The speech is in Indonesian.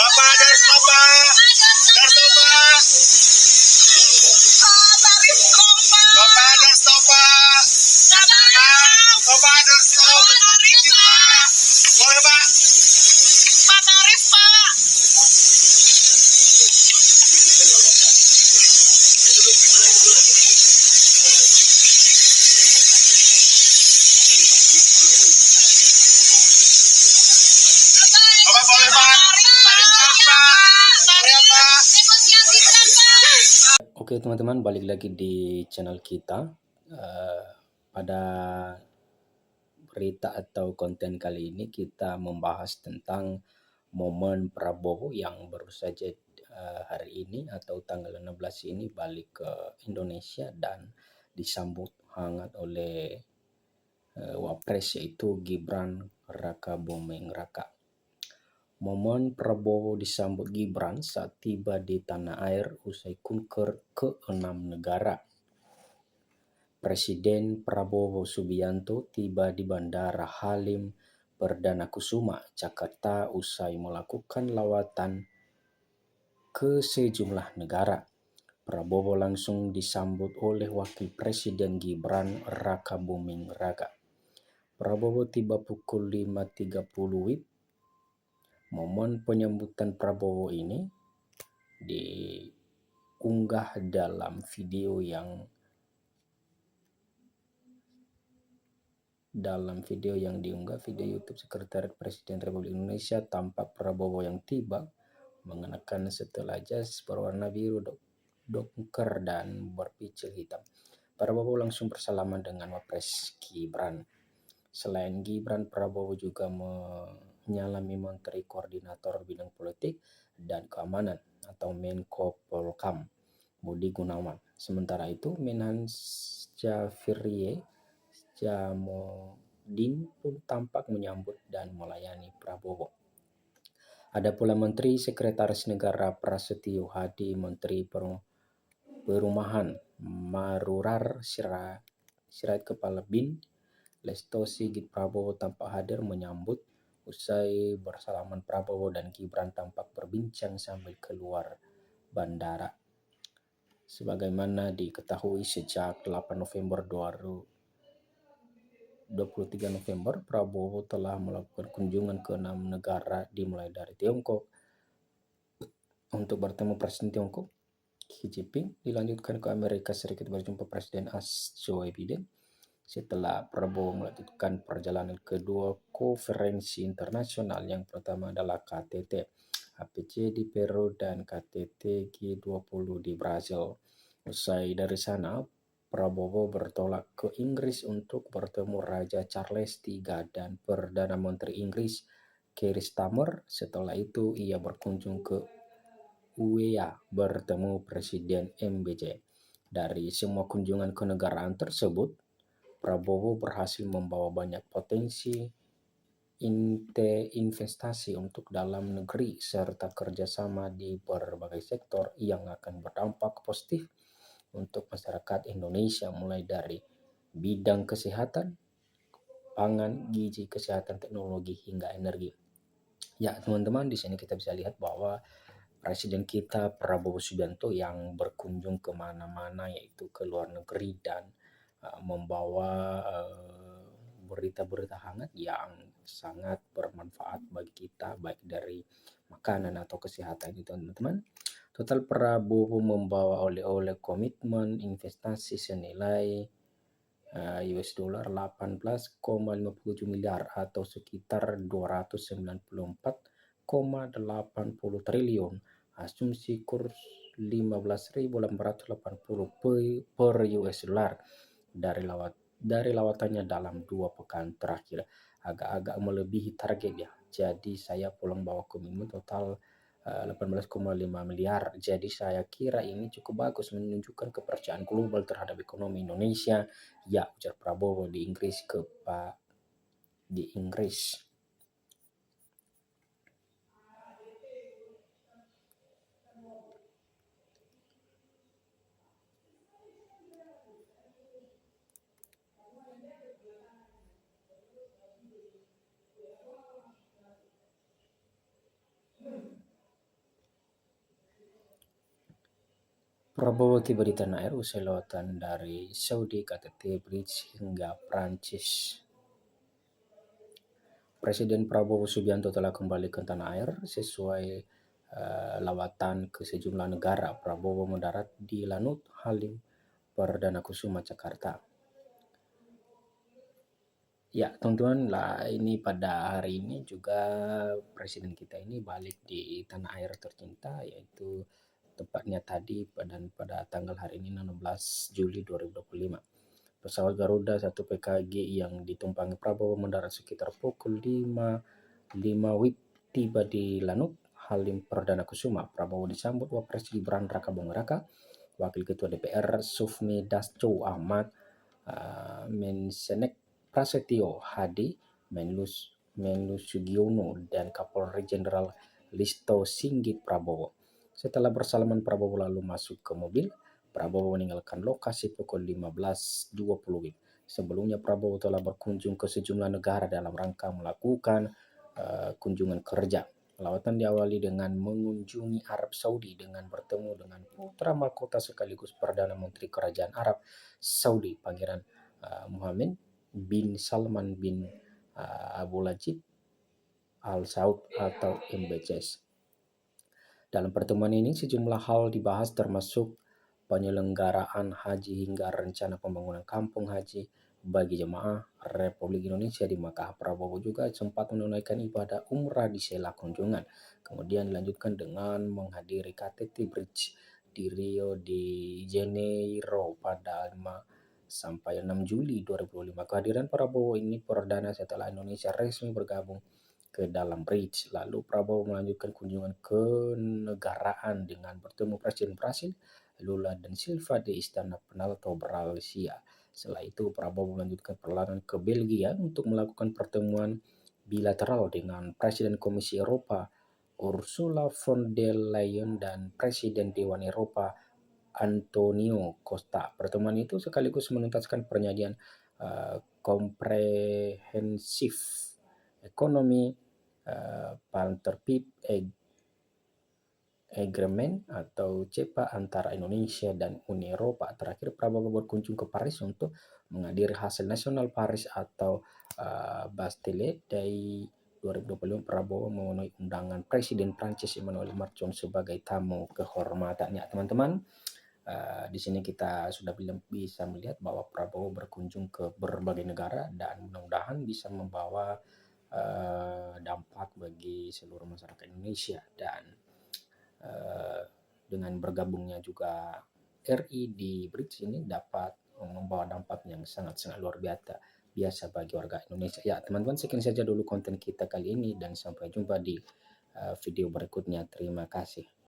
Bapak dan Bapak. Bapak dan Bapak. Bapak dan Bapak. Boleh Pak. Pak Tarif Pak. Bapak boleh Pak. Oke teman-teman, balik lagi di channel kita. Pada berita atau konten kali ini kita membahas tentang momen Prabowo yang baru saja hari ini atau tanggal 16 ini balik ke Indonesia dan disambut hangat oleh Wapres yaitu Gibran Rakabuming Raka. Momen Prabowo disambut Gibran saat tiba di tanah air usai kunker ke-6 negara. Presiden Prabowo Subianto tiba di Bandara Halim Perdana Kusuma, Jakarta usai melakukan lawatan ke sejumlah negara. Prabowo langsung disambut oleh Wakil Presiden Gibran Rakabuming Raka. Prabowo tiba pukul 5.30 WIB. Momen penyambutan Prabowo ini diunggah dalam video yang diunggah video YouTube Sekretariat Presiden Republik Indonesia, tampak Prabowo yang tiba mengenakan setelah jas berwarna biru dongker dan berpicil hitam. Prabowo langsung bersalaman dengan Wapres Gibran. Selain Gibran, Prabowo juga menyalami Menteri Koordinator Bidang Politik dan Keamanan atau Menko Polhukam Budi Gunawan. Sementara itu, Menhan Syafriye Djamodin pun tampak menyambut dan melayani Prabowo. Ada pula Menteri Sekretaris Negara Prasetyo Hadi, Menteri Perumahan Marurar Sirait Kepala BIN Lesto Sigit Prabowo tampak hadir menyambut. Usai bersalaman, Prabowo dan Gibran tampak berbincang sambil keluar bandara. Sebagaimana diketahui sejak 23 November, Prabowo telah melakukan kunjungan ke 6 negara dimulai dari Tiongkok untuk bertemu Presiden Tiongkok Xi Jinping, dilanjutkan ke Amerika Serikat berjumpa Presiden AS Joe Biden. Setelah Prabowo melanjutkan perjalanan kedua konferensi internasional, yang pertama adalah KTT APC di Peru dan KTT G20 di Brasil. Usai dari sana, Prabowo bertolak ke Inggris untuk bertemu Raja Charles III dan Perdana Menteri Inggris Keir Starmer. Setelah itu, ia berkunjung ke UEA bertemu Presiden MBJ. Dari semua kunjungan kenegaraan tersebut, Prabowo berhasil membawa banyak potensi investasi untuk dalam negeri serta kerjasama di berbagai sektor yang akan berdampak positif untuk masyarakat Indonesia, mulai dari bidang kesehatan, pangan, gizi, kesehatan, teknologi, hingga energi. Ya teman-teman, di sini kita bisa lihat bahwa Presiden kita Prabowo Subianto yang berkunjung kemana-mana, yaitu ke luar negeri, dan membawa berita-berita hangat yang sangat bermanfaat bagi kita, baik dari makanan atau kesehatan itu teman-teman. Total Prabowo membawa oleh-oleh komitmen investasi senilai US dollar 18,57 miliar atau sekitar 294,80 triliun. Asumsi kurs 15.880 per US dollar dari lawatannya dalam 2 pekan terakhir. Agak-agak melebihi target ya. Jadi saya pulang bawa komitmen total 18,5 miliar. Jadi saya kira ini cukup bagus, menunjukkan kepercayaan global terhadap ekonomi Indonesia. Ya, ujar Prabowo di Inggris di Inggris. Prabowo tiba di tanah air usai lawatan dari Saudi, KTT, Bridge hingga Prancis. Presiden Prabowo Subianto telah kembali ke tanah air sesuai lawatan ke sejumlah negara. Prabowo mendarat di Lanut Halim Perdana Kusuma, Jakarta. Ya, teman-teman, lah ini pada hari ini juga presiden kita ini balik di tanah air tercinta, yaitu tepatnya tadi pada tanggal hari ini 16 Juli 2025. Pesawat Garuda 1 PKG yang ditumpangi Prabowo mendarat sekitar pukul 5 WIB tiba di Lanut Halim Perdana Kusuma. Prabowo disambut Wapres Gibran Raka Buming Raka, Wakil Ketua DPR Sufmi Dasko Ahmad, Mensenek Prasetyo Hadi, Menlu Sugiono, dan Kapolri Jenderal Listo Singgit Prabowo. Setelah bersalaman, Prabowo lalu masuk ke mobil. Prabowo meninggalkan lokasi pukul 15.20 WIB. Sebelumnya Prabowo telah berkunjung ke sejumlah negara dalam rangka melakukan kunjungan kerja. Lawatan diawali dengan mengunjungi Arab Saudi dengan bertemu dengan putra mahkota sekaligus Perdana Menteri Kerajaan Arab Saudi, Pangeran Mohammed bin Salman bin Abdulaziz Al Saud atau MBCS. Dalam pertemuan ini sejumlah hal dibahas termasuk penyelenggaraan haji hingga rencana pembangunan kampung haji bagi jemaah Republik Indonesia di Makkah. Prabowo juga sempat menunaikan ibadah umrah di sela kunjungan. Kemudian dilanjutkan dengan menghadiri KTT Bridge di Rio de Janeiro pada 5 sampai 6 Juli 2005. Kehadiran Prabowo ini perdana setelah Indonesia resmi bergabung ke dalam Bridge. Lalu Prabowo melanjutkan kunjungan kenegaraan dengan bertemu Presiden Brasil Lula dan Silva di Istana Penalto Malaysia. Setelah itu Prabowo melanjutkan perjalanan ke Belgia untuk melakukan pertemuan bilateral dengan Presiden Komisi Eropa Ursula von der Leyen dan Presiden Dewan Eropa Antonio Costa. Pertemuan itu sekaligus menuntaskan perjanjian komprehensif ekonomi Partnership Agreement atau CEPA antara Indonesia dan Uni Eropa. Terakhir Prabowo berkunjung ke Paris untuk menghadiri hasil nasional Paris atau Bastille Day 2025. Prabowo memenuhi undangan Presiden Prancis Emmanuel Macron sebagai tamu kehormatannya. Teman-teman, di sini kita sudah bisa melihat bahwa Prabowo berkunjung ke berbagai negara dan mudah-mudahan bisa membawa dampak bagi seluruh masyarakat Indonesia, dan dengan bergabungnya juga RI di Bridge ini dapat membawa dampak yang sangat-sangat luar biasa bagi warga Indonesia. Ya teman-teman, sekian saja dulu konten kita kali ini dan sampai jumpa di video berikutnya. Terima kasih.